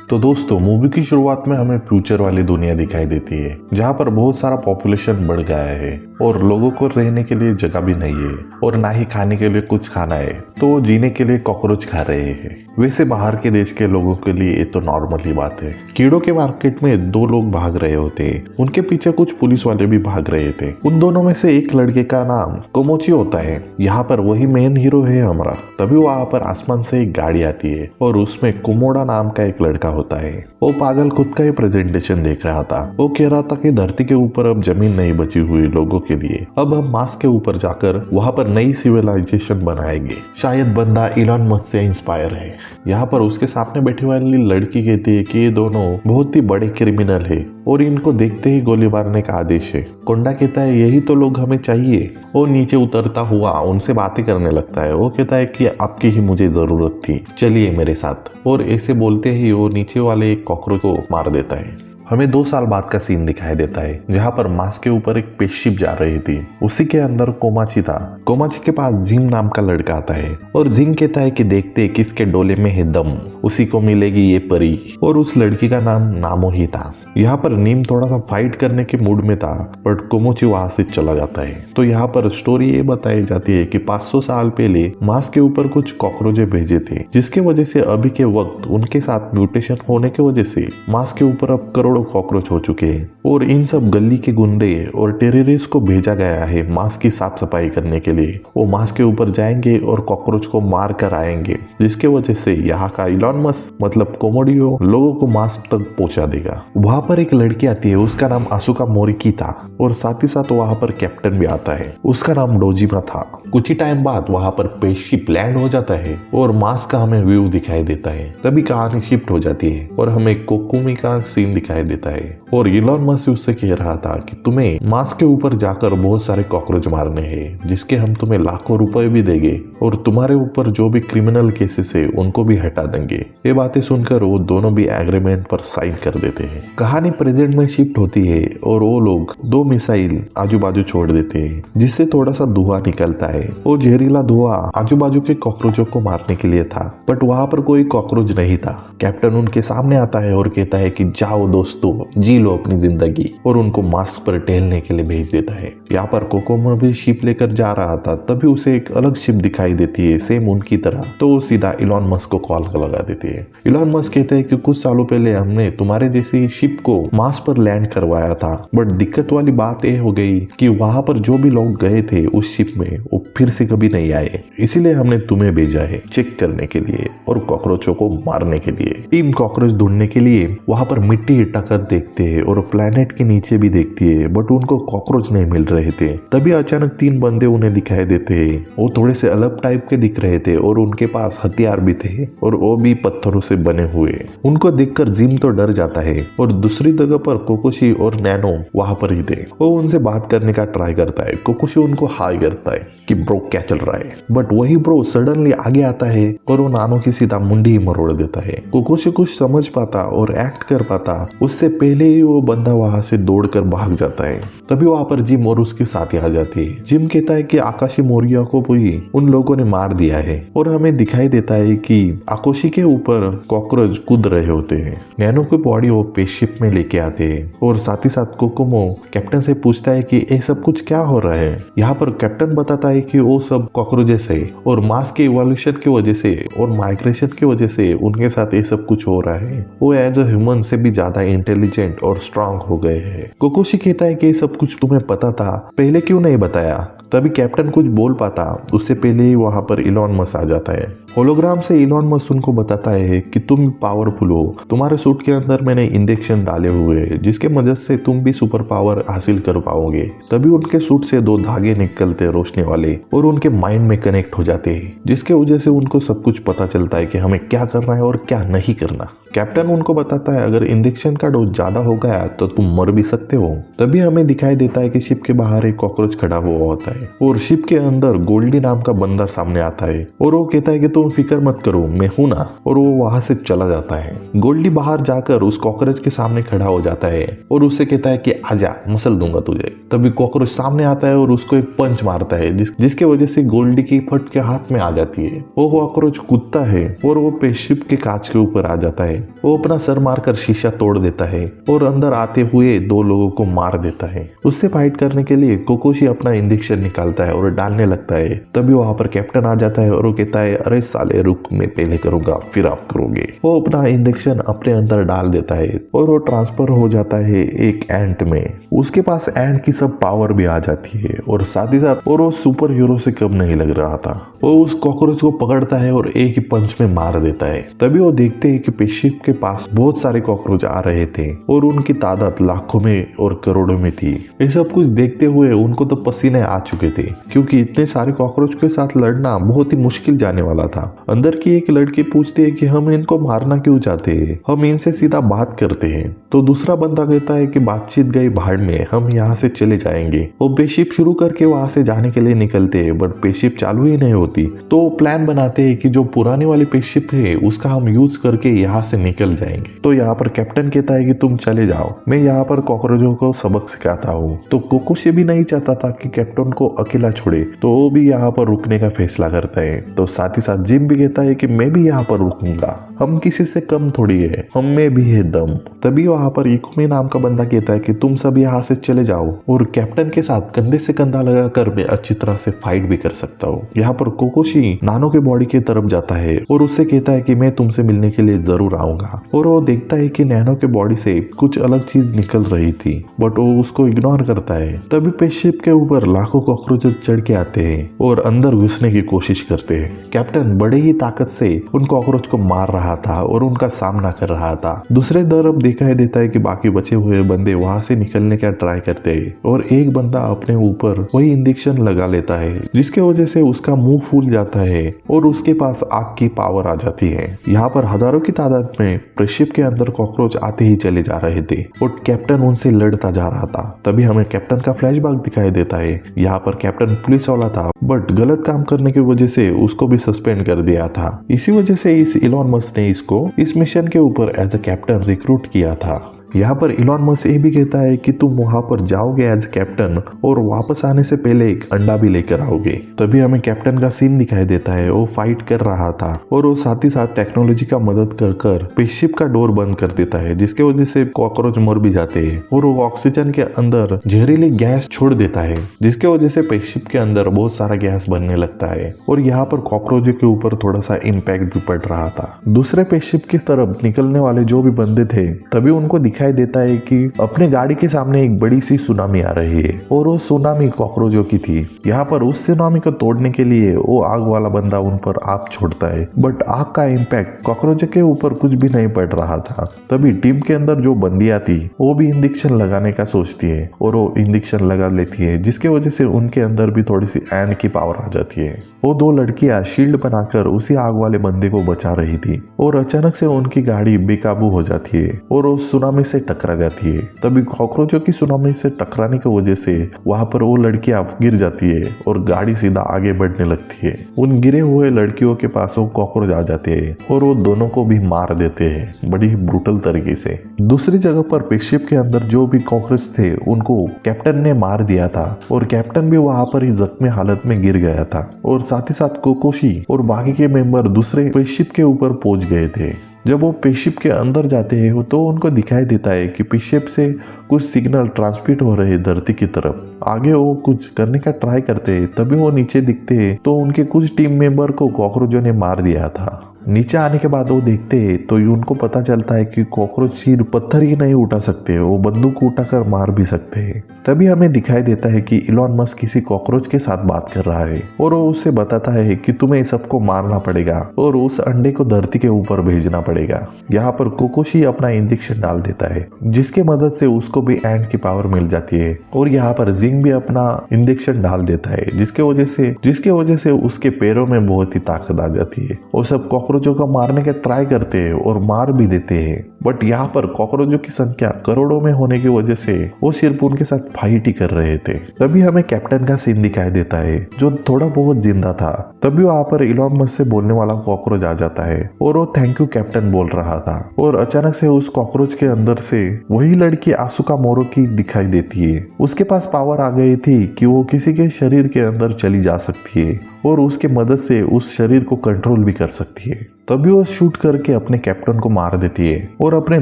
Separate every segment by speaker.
Speaker 1: तो दोस्तों मूवी की शुरुआत में हमें फ्यूचर वाली दुनिया दिखाई देती है जहाँ पर बहुत सारा पॉपुलेशन बढ़ गया है और लोगों को रहने के लिए जगह भी नहीं है और ना ही खाने के लिए कुछ खाना है, तो जीने के लिए कॉकरोच खा रहे हैं। वैसे बाहर के देश के लोगों के लिए ये तो नॉर्मल ही बात है। कीड़ों के मार्केट में दो लोग भाग रहे होते हैं, उनके पीछे कुछ पुलिस वाले भी भाग रहे थे। उन दोनों में से एक लड़के का नाम कोमोची होता है। यहाँ पर वही मेन हीरो है हमारा। तभी वहाँ पर आसमान से एक गाड़ी आती है और उसमें कोमोडा नाम का एक लड़का होता है। वो पागल खुद का ही प्रेजेंटेशन देख रहा था। वो कह रहा था कि धरती के ऊपर अब जमीन नहीं बची हुई लोगों के लिए, अब हम मार्स के ऊपर जाकर वहाँ पर नई सिविलाइजेशन बनाएंगे। शायद बंदा इलॉन मस्क से इंस्पायर है। यहाँ पर उसके सामने बैठी वाली लड़की कहती है कि ये दोनों बहुत ही बड़े क्रिमिनल है और इनको देखते ही गोली मारने का आदेश है। कोंडा कहता है यही तो लोग हमें चाहिए। वो नीचे उतरता हुआ उनसे बातें करने लगता है। वो कहता है कि आपकी ही मुझे जरूरत थी, चलिए मेरे साथ। और ऐसे बोलते ही वो नीचे वाले एक कॉकरोच को मार देता है। हमें 2 साल बाद का सीन दिखाई देता है जहाँ पर मार्स के ऊपर एक स्पेसशिप जा रही थी। उसी के अंदर कोमाची था। कोमाची के पास जिम नाम का लड़का आता है और जिम कहता है कि देखते किसके डोले में है दम, उसी को मिलेगी ये परी। और उस लड़की का नाम नामो ही था। यहाँ पर नीम थोड़ा सा फाइट करने के मूड में था बट कोमोची वहां से चला जाता है। तो यहाँ पर स्टोरी ये बताई जाती है कि 500 साल पहले मार्स के ऊपर कुछ कॉकरोचे भेजे थे, जिसके वजह से अभी के वक्त उनके साथ म्यूटेशन होने की वजह से मार्स के ऊपर अब करोड़ों कॉकरोच हो चुके हैं। और इन सब गली के गुंडे और टेररिस्ट को भेजा गया है मार्स की साफ सफाई करने के लिए। वो मार्स के ऊपर जाएंगे और कॉकरोच को मार कर आएंगे, जिसके वजह से यहाँ का इलॉन मस्क मतलब कोमोडियो लोगों को मार्स तक पहुंचा देगा। वहां पर एक लड़की आती है, उसका नाम आसुका मोरिकी था और साथ ही साथ वहां पर कैप्टन भी आता है, उसका नाम डोजिमा था। कुछ ही टाइम बाद वहां पर स्पेसशिप लैंड हो जाता है और मार्स का हमें व्यू दिखाई देता है। तभी कहानी शिफ्ट हो जाती है और हमें कोकुमी का सीन दिखाई देता है और इलॉन मस्क उससे कह रहा था कि तुम्हें मार्स के ऊपर जाकर बहुत सारे कॉकरोच मारने हैं, जिसके हम तुम्हें लाखों रुपए भी देंगे और तुम्हारे ऊपर जो भी क्रिमिनल केसेस है उनको भी हटा देंगे। ये बातें सुनकर वो दोनों भी एग्रीमेंट पर साइन कर देते हैं। कहानी प्रेजेंट में शिफ्ट होती है और वो लोग 2 मिसाइल आजू बाजू छोड़ देते हैं, जिससे थोड़ा सा धुआं निकलता है। वो जहरीला धुआं आजू बाजू के कॉकरोचों को मारने के लिए था बट वहां पर कोई कॉकरोच नहीं था। कैप्टन उनके सामने आता है और कहता है कि जाओ दोस्तों, जी लो अपनी जिंदगी, और उनको मार्स पर टहलने के लिए भेज देता है। यहाँ पर कोकोमो भी शिप लेकर जा रहा था, तभी उसे एक अलग शिप दिखाई देती है सेम उनकी तरह। तो वो सीधा इलॉन मस्क को कॉल लगा देती है। इलॉन मस्क कहते हैं कि कुछ सालों पहले हमने तुम्हारे जैसी शिप को मार्स पर लैंड करवाया था बट दिक्कत वाली बात यह हो गई कि वहां पर जो भी लोग गए थे उस शिप में वो फिर से कभी नहीं आए, इसीलिए हमने तुम्हें भेजा है चेक करने के लिए और कॉकरोचों को मारने के लिए। टीम कॉकरोच ढूंढने के लिए वहां पर मिट्टी हटाकर देखते हैं और प्लेनेट के नीचे भी देखती है बट उनको कॉकरोच नहीं मिल रहे थे। तभी अचानक 3 बंदे उन्हें दिखाई देते हैं। वो थोड़े से अलग टाइप के दिख रहे थे और उनके पास हथियार भी थे और वो भी पत्थरों से बने हुए। उनको देखकर जिम तो डर जाता है और दूसरी जगह पर कोकोशी और नैनो वहां पर ही थे। वो उनसे बात करने का ट्राई करता है। कोकोशी उनको हाई करता है कि ब्रो क्या चल रहा है, बट वही ब्रो सडनली आगे आता है और वो नानो की सीधा मुंडी ही मरोड़ देता है। कोकोशी कुछ समझ पाता और एक्ट कर पाता उससे पहले ही वो बंदा वहां से दौड़कर भाग जाता है। तभी वहां पर जिम और उसके साथी आ जाती है। जिम कहता है कि आकाशी मोरिया को भी उन लोगों ने मार दिया है और हमें दिखाई देता है कि आकोशी के ऊपर कॉकरोच कूद रहे होते हैं। नैनो की बॉडी वो स्पेसशिप में लेके आते हैं और साथ ही साथ कोकोमो कैप्टन से पूछता है कि ये सब कुछ क्या हो रहा है। यहाँ पर कैप्टन बताता है कि वो सब कॉकरोचेस है और मार्स के इवोल्यूशन की वजह से और माइग्रेशन की वजह से उनके साथ ये सब कुछ हो रहा है। वो एज अ ह्यूमन से भी ज्यादा इंटेलिजेंट और स्ट्रांग हो गए हैं। कोकोशी कहता है कि ये सब कुछ तुम्हें पता था, पहले क्यों नहीं बताया। तभी कैप्टन कुछ बोल पाता उससे पहले ही वहां पर इलॉन मस्क आ जाता है। होलोग्राम से इलॉन मस्क उनको बताता है कि तुम पावरफुल हो, तुम्हारे सूट के अंदर मैंने इंजेक्शन डाले हुए हैं जिसके मदद से तुम भी सुपर पावर हासिल कर पाओगे। तभी उनके सूट से 2 धागे निकलते रोशनी वाले और उनके माइंड में कनेक्ट हो जाते हैं, जिसके वजह से उनको सब कुछ पता चलता है कि हमें क्या करना है और क्या नहीं करना। कैप्टन उनको बताता है अगर इंजेक्शन का डोज ज्यादा हो गया तो तुम मर भी सकते हो। तभी हमें दिखाई देता है कि शिप के बाहर एक कॉकरोच खड़ा हुआ होता है और शिप के अंदर गोल्डी नाम का बंदर सामने आता है और वो कहता है कि तुम तुम फिक्र मत करो, मैं हूं ना। और वो वहां से चला जाता है। गोल्डी बाहर जाकर उस कॉकरोच के सामने खड़ा हो जाता है और उससे कहता है कि आजा, मसल दूंगा तुझे। तभी कॉकरोच सामने आता है और उसको एक पंच मारता है जिसके वजह से गोल्डी की फट के हाथ में आ जाती है। वो कॉकरोच कूदता है और वो स्पेसशिप के कांच के ऊपर आ जाता है। वो अपना सर मारकर शीशा तोड़ देता है और अंदर आते हुए 2 लोगों को मार देता है। उससे फाइट करने के लिए कोकोशी अपना इंजेक्शन निकालता है और डालने लगता है। तभी वहां पर कैप्टन आ जाता है और वो कहता है, अरे साले रुक, मैं पहले करूंगा फिर आप करोगे। वो अपना इंजेक्शन अपने अंदर डाल देता है और वो ट्रांसफर हो जाता है एक एंट में। उसके पास एंट की सब पावर भी आ जाती है और साथ ही साथ और वो सुपर हीरो से कम नहीं लग रहा था। वो उस कॉकरोच को पकड़ता है और एक ही पंच में मार देता है। तभी वो देखते हैं कि स्पेसशिप के पास बहुत सारे कॉकरोच आ रहे थे और उनकी तादाद लाखों में और करोड़ों में थी। ये सब कुछ देखते हुए उनको तो पसीने आ चुके थे, क्योंकि इतने सारे कॉकरोच के साथ लड़ना बहुत ही मुश्किल जाने वाला था। अंदर की एक लड़की पूछती है कि हम इनको मारना क्यों चाहते हैं, हम इनसे सीधा बात करते हैं। तो दूसरा बंदा कहता है कि बातचीत गई भाड़ में, हम यहाँ से चले जाएंगे। वो स्पेसशिप शुरू करके वहां से जाने के लिए निकलते हैं, बट स्पेसशिप चालू ही नहीं होती। तो प्लान बनाते हैं कि जो पुरानी वाली स्पेसशिप है उसका हम यूज करके यहाँ से निकल जाएंगे। तो यहाँ पर कैप्टन कहता है कि तुम चले जाओ, मैं यहाँ पर कॉकरोचों को सबक सिखाता हूँ। तो कोकोशी भी नहीं चाहता था कि कैप्टन को अकेला छोड़े, तो वो भी यहाँ पर रुकने का फैसला करता है। तो साथ ही साथ जिम भी कहता है कि मैं भी यहाँ पर रुकूंगा, हम किसी से कम थोड़ी है, हम में भी है दम। तभी वहां पर इकुमी नाम का बंदा कहता है कि तुम सब यहाँ से चले जाओ और कैप्टन के साथ कंधे से कंधा लगाकर मैं अच्छी तरह से फाइट भी कर सकता हूँ। यहाँ पर कोकोशी नानो के बॉडी की तरफ जाता है और उससे कहता है कि मैं तुमसे मिलने के लिए जरूर आऊंगा। और वो देखता है कि नैनो के बॉडी से कुछ अलग चीज निकल रही थी, बट वो उसको इग्नोर करता है। तभी स्पेसशिप के ऊपर लाखों कॉकरोच चढ़ के आते हैं और अंदर घुसने की कोशिश करते हैं। कैप्टन बड़े ही ताकत से उन कॉकरोच को मार रहा था और उनका सामना कर रहा था। दूसरे तरफ दिखाई देता है कि बाकी बचे हुए बंदे वहां से निकलने का ट्राई करते हैं और एक बंदा अपने ऊपर वही इंजेक्शन लगा लेता है, जिसके वजह से उसका मुंह फूल जाता है और उसके पास आग की पावर आ जाती है। यहाँ पर हजारों की तादाद में स्पेसशिप के अंदर कॉकरोच आते ही चले जा रहे थे और कैप्टन उनसे लड़ता जा रहा था। तभी हमें कैप्टन का फ्लैशबैक दिखाई देता है। यहाँ पर कैप्टन पुलिस वाला था, बट गलत काम करने की वजह से उसको भी सस्पेंड कर दिया था। इसी वजह से इस इलॉन मस्क ने इसको इस मिशन के ऊपर एज अ कैप्टन रिक्रूट किया था। यहाँ पर इलॉन मस्क ये भी कहता है कि तुम वहां पर जाओगे एज कैप्टन और वापस आने से पहले एक अंडा भी लेकर आओगे। तभी हमें कैप्टन का सीन दिखाई देता है, वो फाइट कर रहा था और वो साथ ही साथ टेक्नोलॉजी का मदद कर स्पेसशिप का डोर बंद कर देता है, जिसके वजह से कॉकरोच मर भी जाते हैं और वो ऑक्सीजन के अंदर जहरीली गैस छोड़ देता है, जिसके वजह से स्पेसशिप के अंदर बहुत सारा गैस बनने लगता है और यहाँ पर कॉकरोच के ऊपर थोड़ा सा इम्पैक्ट भी पड़ रहा था। दूसरे स्पेसशिप की तरफ निकलने वाले जो भी बंदे थे, तभी उनको दिखाई देता है कि अपने गाड़ी के सामने एक बड़ी सी सुनामी आ रही है और वो सुनामी कॉकरोचों की थी। यहाँ पर उस सुनामी को तोड़ने के लिए वो आग वाला बंदा उन पर आग छोड़ता है, बट आग का इम्पैक्ट कॉकरोचों के ऊपर कुछ भी नहीं पड़ रहा था। तभी टीम के अंदर जो बंदियां थी वो भी इंजेक्शन लगाने का सोचती है और वो इंजेक्शन लगा लेती है, जिसके वजह से उनके अंदर भी थोड़ी सी एंड की पावर आ जाती है। वो 2 लड़कियां शील्ड बनाकर उसी आग वाले बंदे को बचा रही थी और अचानक से उनकी गाड़ी बेकाबू हो जाती है और वो सुनामी से टकरा जाती है। तभी कॉकरोचों की सुनामी से टकराने की वजह से वहां पर वो लड़कियां गिर जाती है और गाड़ी सीधा आगे बढ़ने लगती है। उन गिरे हुए लड़कियों के पास वो कॉकरोच आ जाते हैं और वो दोनों को भी मार देते हैं बड़ी ब्रूटल तरीके से। दूसरी जगह पर स्पेसशिप के अंदर जो भी कॉकरोच थे उनको कैप्टन ने मार दिया था और कैप्टन भी वहां पर ही जख्मी हालत में गिर गया था और साथ ही साथ कोकोशी और बाकी के मेंबर दूसरे स्पेसशिप के ऊपर पहुंच गए थे। जब वो स्पेसशिप के अंदर जाते हैं तो उनको दिखाई देता है कि स्पेसशिप से कुछ सिग्नल ट्रांसमिट हो रहे धरती की तरफ। आगे वो कुछ करने का ट्राई करते हैं, तभी वो नीचे दिखते हैं तो उनके कुछ टीम मेंबर को कॉकरोचों ने मार दिया था। नीचे आने के बाद वो देखते हैं तो उनको पता चलता है कि कॉकरोच सिर्फ पत्थर ही नहीं उठा सकते, वो बंदूक उठाकर मार भी सकते हैं। तभी हमें दिखाई देता है कि इलॉन मस्क किसी कॉकरोच के साथ बात कर रहा है और वो उससे बताता है कि तुम्हें सबको मारना पड़ेगा और उस अंडे को धरती के ऊपर भेजना पड़ेगा। यहाँ पर कोकोशी अपना इंजेक्शन डाल देता है, जिसके मदद से उसको भी एंड की पावर मिल जाती है और यहाँ पर जिंग भी अपना इंजेक्शन डाल देता है, जिसके वजह से उसके पैरों में बहुत ही ताकत आ जाती है और सब कॉकरोच कॉकरोचों को मारने का ट्राई करते हैं और मार भी देते हैं। बट यहाँ पर कॉकरोचों की संख्या करोड़ों में होने की वजह से वो सिर्फ उनके साथ फाइट ही कर रहे थे। तभी हमें कैप्टन का सीन दिखाई देता है जो थोड़ा बहुत जिंदा था। तभी वहाँ पर इलॉन मस्क से बोलने वाला कॉकरोच आ जाता है और वो थैंक यू कैप्टन बोल रहा था। और अचानक से उस कॉकरोच के अंदर से वही लड़की आसुका मोरोकी दिखाई देती है। उसके पास पावर आ गई थी कि वो किसी के शरीर के अंदर चली जा सकती है और उसके मदद से उस शरीर को कंट्रोल भी कर सकती है। तभी वो शूट करके अपने कैप्टन को मार देती है और अपने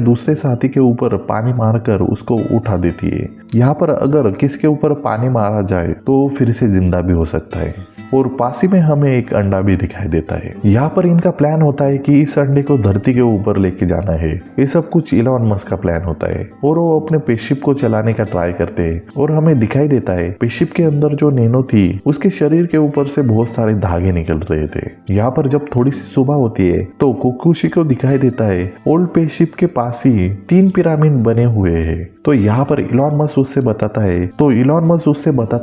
Speaker 1: दूसरे साथी के ऊपर पानी मारकर उसको उठा देती है। यहाँ पर अगर किसी के ऊपर पानी मारा जाए तो फिर से जिंदा भी हो सकता है। और पास ही में हमें एक अंडा भी दिखाई देता है। यहाँ पर इनका प्लान होता है कि इस अंडे को धरती के ऊपर लेके जाना है। ये सब कुछ इलॉन मस्क का प्लान होता है और वो अपने स्पेसशिप को चलाने का ट्राई करते हैं। और हमें दिखाई देता है स्पेसशिप के अंदर जो नैनो थी उसके शरीर के ऊपर से बहुत सारे धागे निकल रहे थे। यहाँ पर जब थोड़ी सी सुबह होती है तो कोकुशी को दिखाई देता है ओल्ड स्पेसशिप के पास ही 3 पिरामिड बने हुए हैं। तो यहाँ पर इलॉन मस्क उससे बताता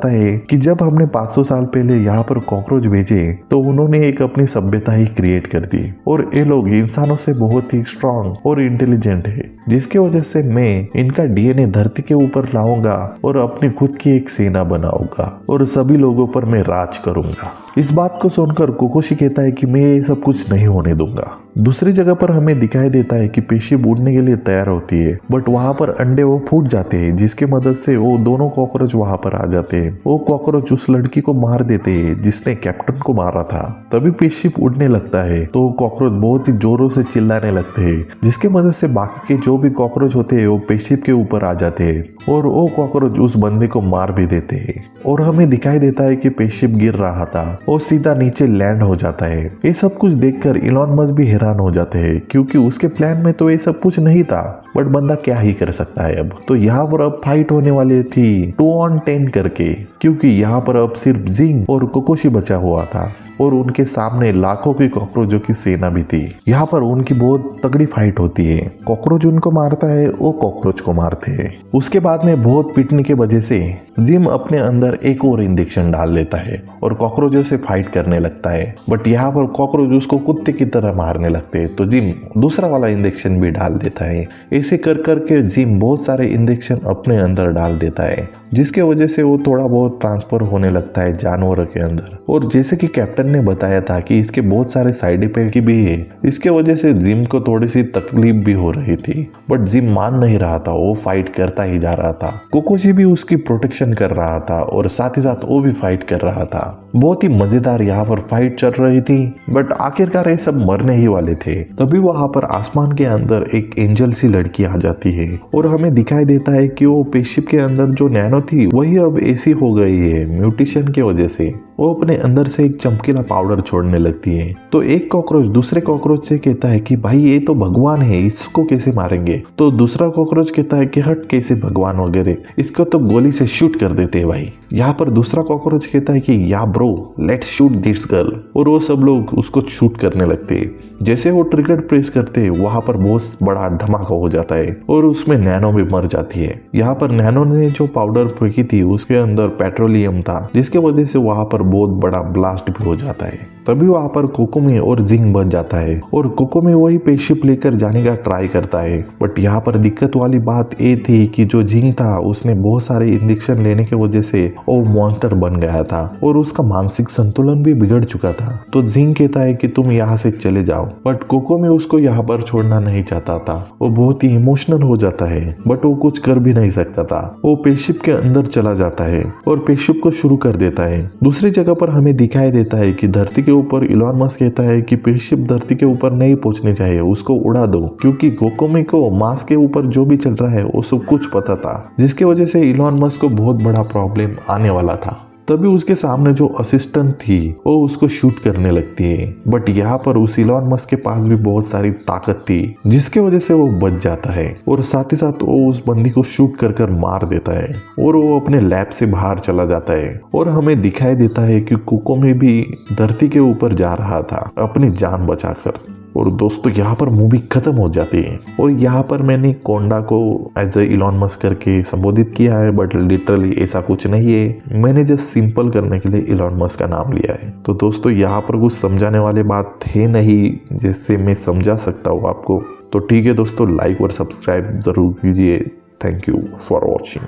Speaker 1: है कि जब हमने 500 साल पहले यहाँ पर कॉकरोच भेजे तो उन्होंने एक अपनी सभ्यता ही क्रिएट कर दी और ये लोग इंसानों से बहुत ही स्ट्रांग और इंटेलिजेंट है, जिसके वजह से मैं इनका डीएनए धरती के ऊपर लाऊंगा और अपनी खुद की एक सेना बनाऊंगा और सभी लोगों पर मैं राज करूंगा। इस बात को सुनकर कोकोशी कहता है कि मैं ये सब कुछ नहीं होने दूंगा। दूसरी जगह पर हमें दिखाई देता है कि स्पेसशिप उड़ने के लिए तैयार होती है बट वहां पर अंडे वो फूट जाते हैं, जिसकी मदद से वो दोनों कॉकरोच वहां पर आ जाते हैं। वो कॉकरोच उस लड़की को मार देते हैं जिसने कैप्टन को मारा था। तभी स्पेसशिप उड़ने लगता है तो कॉकरोच बहुत ही जोरों से चिल्लाने लगते हैं, जिसके मदद से बाकी के जो भी कॉकरोच होते हैं वो स्पेसशिप के ऊपर आ जाते हैं और वो कॉकरोच उस बंदे को मार भी देते हैं। और हमें दिखाई देता है कि स्पेसशिप गिर रहा था और सीधा नीचे लैंड हो जाता है। ये सब कुछ देखकर इलॉन मस्क भी हैरान हो जाते हैं क्योंकि उसके प्लान में तो ये सब कुछ नहीं था, बट बंदा क्या ही कर सकता है। अब तो यहाँ पर अब फाइट होने वाली थी 2 on 10 करके, क्योंकि यहाँ पर अब सिर्फ जिंग और कोकोशी बचा हुआ था और उनके सामने लाखों की कॉकरोचों की सेना भी थी। यहाँ पर उनकी बहुत तगड़ी फाइट होती है। कॉकरोच उनको मारता है, वो कॉकरोच को मारते हैं। उसके बाद में बहुत पिटने की वजह से जिम अपने अंदर एक और इंजेक्शन डाल लेता है और कॉकरोचों से फाइट करने लगता है। बट यहाँ पर कॉकरोच उसको कुत्ते की तरह मारने लगते हैं तो जिम दूसरा वाला इंजेक्शन भी डाल देता है। ऐसे कर करके जिम बहुत सारे इंजेक्शन अपने अंदर डाल देता है, जिसके वजह से वो थोड़ा बहुत ट्रांसफर होने लगता है जानवरों के अंदर। और जैसे कि कैप्टन ने बताया था कि इसके बहुत सारे साइड इफेक्ट भी है, इसके वजह से जिम को थोड़ी सी तकलीफ भी हो रही थी। बट जिम मान नहीं रहा था, वो फाइट करता ही जा रहा था। कोकोशी भी उसकी प्रोटेक्शन कर रहा था और साथ ही साथ वो भी फाइट कर रहा था। बहुत ही मजेदार यहाँ पर फाइट चल रही थी बट आखिरकार ये सब मरने ही वाले थे। तभी वहां पर आसमान के अंदर एक एंजल सी लड़की आ जाती है और हमें दिखाई देता है कि वो स्पेसशिप के अंदर जो नैनो थी वही अब ऐसी हो गई है म्यूटेशन की वजह से। वो अपने अंदर से एक चमकीला पाउडर छोड़ने लगती है। तो एक कॉकरोच दूसरे कॉकरोच से कहता है कि भाई ये तो भगवान है, इसको कैसे मारेंगे। तो दूसरा कॉकरोच कहता है कि हट कैसे भगवान वगैरह, इसको तो गोली से शूट कर देते हैं भाई। यहाँ पर दूसरा कॉकरोच कहता है कि या bro let's shoot this girl, और वो सब लोग उसको शूट करने लगते हैं। जैसे वो ट्रिगर प्रेस करते हैं वहां पर बहुत बड़ा धमाका हो जाता है और उसमें नैनो भी मर जाती है। यहाँ पर नैनो ने जो पाउडर फेंकी थी उसके अंदर पेट्रोलियम था, जिसके वजह से वहां पर बहुत बड़ा ब्लास्ट भी हो जाता है। तभी वहां पर कोकोमी और जिंग बच जाता है और कोकोमी वही स्पेसशिप लेकर जाने का ट्राई करता है। बट यहाँ पर दिक्कत वाली बात ये थी कि जो जिंग था उसने बहुत सारे इंजेक्शन लेने की वजह से वो मॉन्स्टर बन गया था और उसका मानसिक संतुलन भी बिगड़ चुका था। तो जिंग कहता है कि तुम यहाँ से चले जाओ, बट कोकोमी उसको यहाँ पर छोड़ना नहीं चाहता था। वो बहुत ही इमोशनल हो जाता है बट वो कुछ कर भी नहीं सकता था। वो स्पेसशिप के अंदर चला जाता है और स्पेसशिप को शुरू कर देता है। दूसरी जगह पर हमें दिखाई देता है कि धरती के ऊपर इलॉन मस्क कहता है कि स्पेसशिप धरती के ऊपर नहीं पहुंचनी चाहिए, उसको उड़ा दो, क्योंकि कोकोमी को मार्स के ऊपर जो भी चल रहा है वो सब कुछ पता था, जिसकी वजह से इलॉन मस्क को बहुत बड़ा प्रॉब्लम आने वाला था। तभी उसके सामने जो असिस्टेंट थी वो उसको शूट करने लगती है। बट यहाँ पर उस इलॉन मस्क के पास भी बहुत सारी ताकत थी, जिसके वजह से वो बच जाता है और साथ ही साथ वो उस बंदी को शूट कर कर मार देता है और वो अपने लैब से बाहर चला जाता है। और हमें दिखाई देता है कि कोकोमी भी धरती के ऊपर जा रहा था अपनी जान बचाकर। और दोस्तों यहाँ पर मूवी खत्म हो जाती है और यहाँ पर मैंने कोंडा को एज ए इलॉन मस्क करके संबोधित किया है, बट लिटरली ऐसा कुछ नहीं है। मैंने जस्ट सिंपल करने के लिए इलॉन मस्क का नाम लिया है। तो दोस्तों यहाँ पर कुछ समझाने वाली बात थे नहीं जिससे मैं समझा सकता हूँ आपको। तो ठीक है दोस्तों, लाइक और सब्सक्राइब जरूर कीजिए। Thank you for watching.